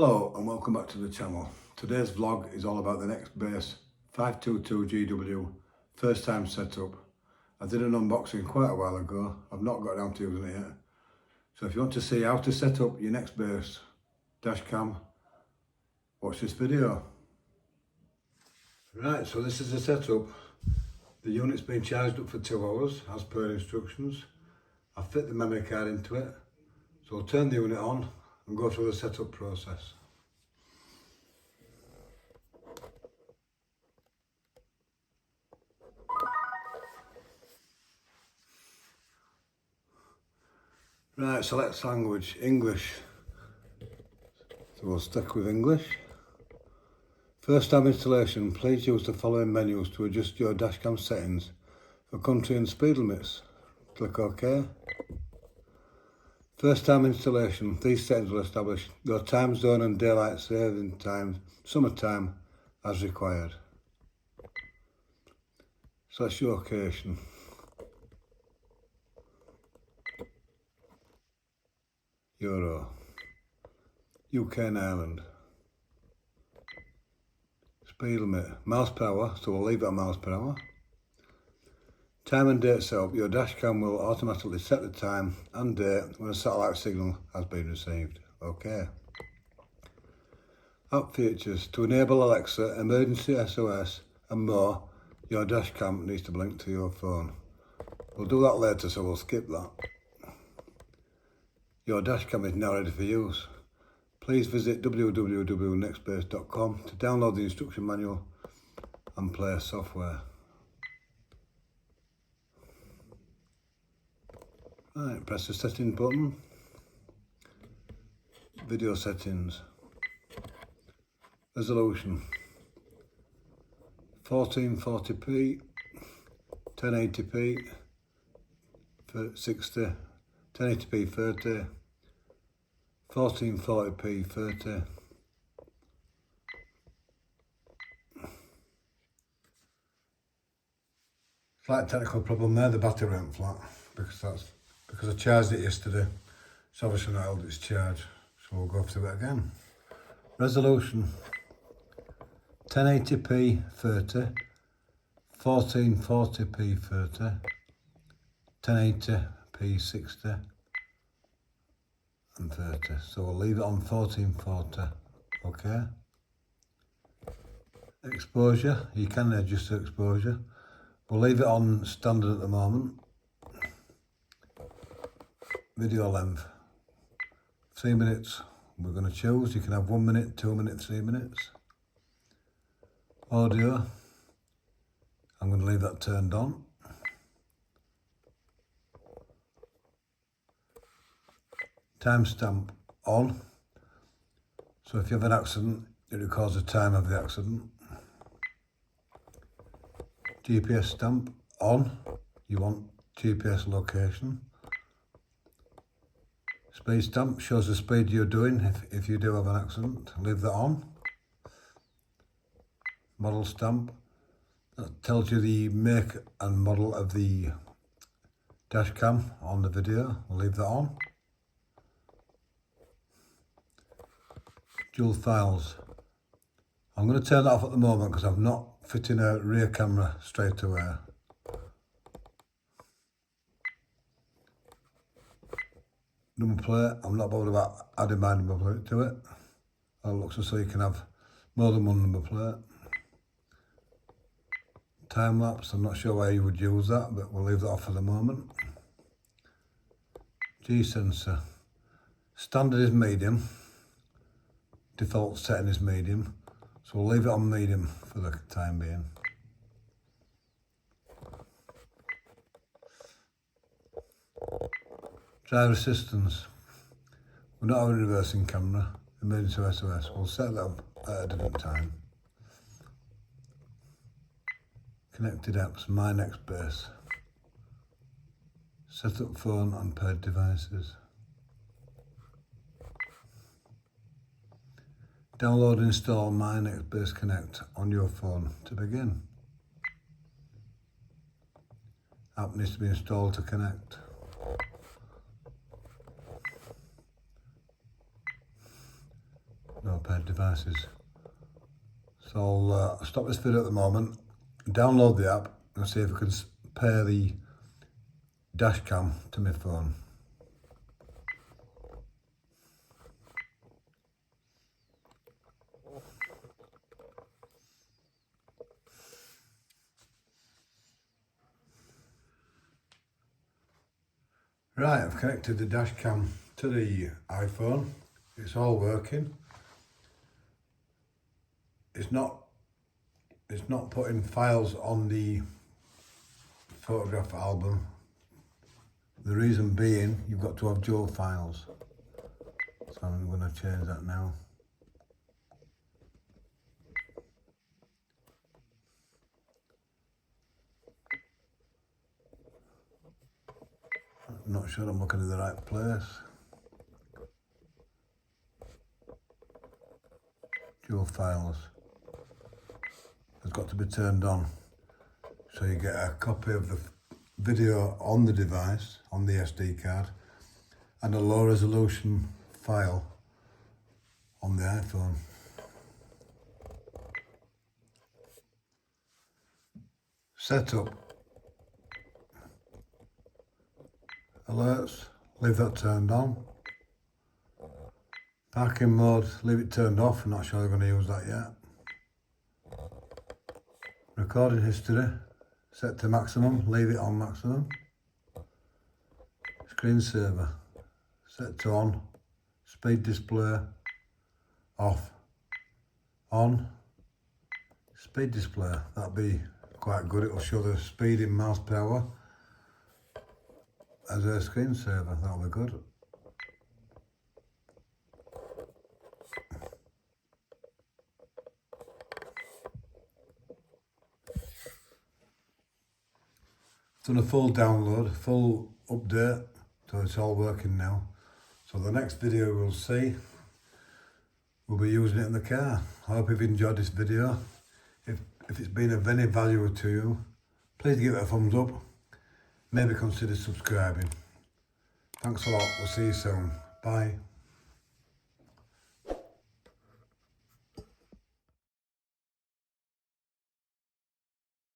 Hello and welcome back to the channel. Today's vlog is all about the Nextbase 522GW first time setup. I did an unboxing quite a while ago. I've not got down to using it yet. So if you want to see how to set up your Nextbase dashcam, watch this video. Right, so this is the setup. The unit's been charged up for 2 hours as per instructions. I've fit the memory card into it. So I'll turn the unit on and go through the setup process. Right, select language, English. So we'll stick with English. First time installation, please use the following menus to adjust your dashcam settings for country and speed limits. Click OK. First time installation, these settings will establish your time zone and daylight saving time, summertime, as required. Select your location. Euro. UK and Ireland. Speed limit, miles per hour, so we'll leave it at miles per hour. Time and date setup, your dashcam will automatically set the time and date when a satellite signal has been received. OK. App features, to enable Alexa, emergency SOS and more, your dashcam needs to be linked to your phone. We'll do that later, so we'll skip that. Your dashcam is now ready for use. Please visit www.nextbase.com to download the instruction manual and play software. Right, press the setting button. Video settings. Resolution 1440p, 1080p, 60, 1080p 30, 1440p 30. Slight technical problem there, the battery went flat because I charged it yesterday. It's obviously not held its charge, so we'll go through it again. Resolution 1080p 30, 1440p 30, 1080p 60 and 30. So we'll leave it on 1440. Okay. Exposure, you can adjust the exposure. We'll leave it on standard at the moment. Video length, 3 minutes. We're going to choose. You can have 1 minute, 2 minutes, 3 minutes. Audio, I'm going to leave that turned on. Timestamp on. So if you have an accident, it records the time of the accident. GPS stamp on. You want GPS location. Speed stamp shows the speed you're doing if you do have an accident. Leave that on. Model stamp, that tells you the make and model of the dashcam on the video. We'll leave that on. Dual files. I'm going to turn that off at the moment because I'm not fitting a rear camera straight away. Number plate, I'm not bothered about adding my number plate to it. It looks as though you can have more than one number plate. Time lapse, I'm not sure why you would use that, but we'll leave that off for the moment. G sensor. Standard is medium. Default setting is medium. So we'll leave it on medium for the time being. Driver assistance. We're not having a reversing camera. Emergency SOS. We'll set that up at a different time. Connected apps, My Nextbase. Set up phone and paired devices. Download and install My Nextbase Connect on your phone to begin. App needs to be installed to connect. no paired devices. So I'll stop this video at the moment, download the app and see if I can pair the dash cam to my phone. Right, I've connected the dash cam to the iPhone. It's all working. It's not putting files on the photograph album. The reason being, you've got to have dual files. So I'm going to change that now. I'm not sure I'm looking in the right place. Dual files. It's got to be turned on. So you get a copy of the video on the device, on the SD card, and a low resolution file on the iPhone. Setup. Alerts, leave that turned on. Parking mode, leave it turned off. I'm not sure they're going to use that yet. Recording history, set to maximum, leave it on maximum. Screensaver, set to on. Speed display, off. On. Speed display, that'll be quite good. It'll show the speed in miles per hour as a screensaver, that'll be good. Done a full download, full update, so it's all working now. So the next video we'll see, we'll be using it in the car. I hope you've enjoyed this video. If it's been of any value to you, please give it a thumbs up. Maybe consider subscribing. Thanks a lot, we'll see you soon. Bye.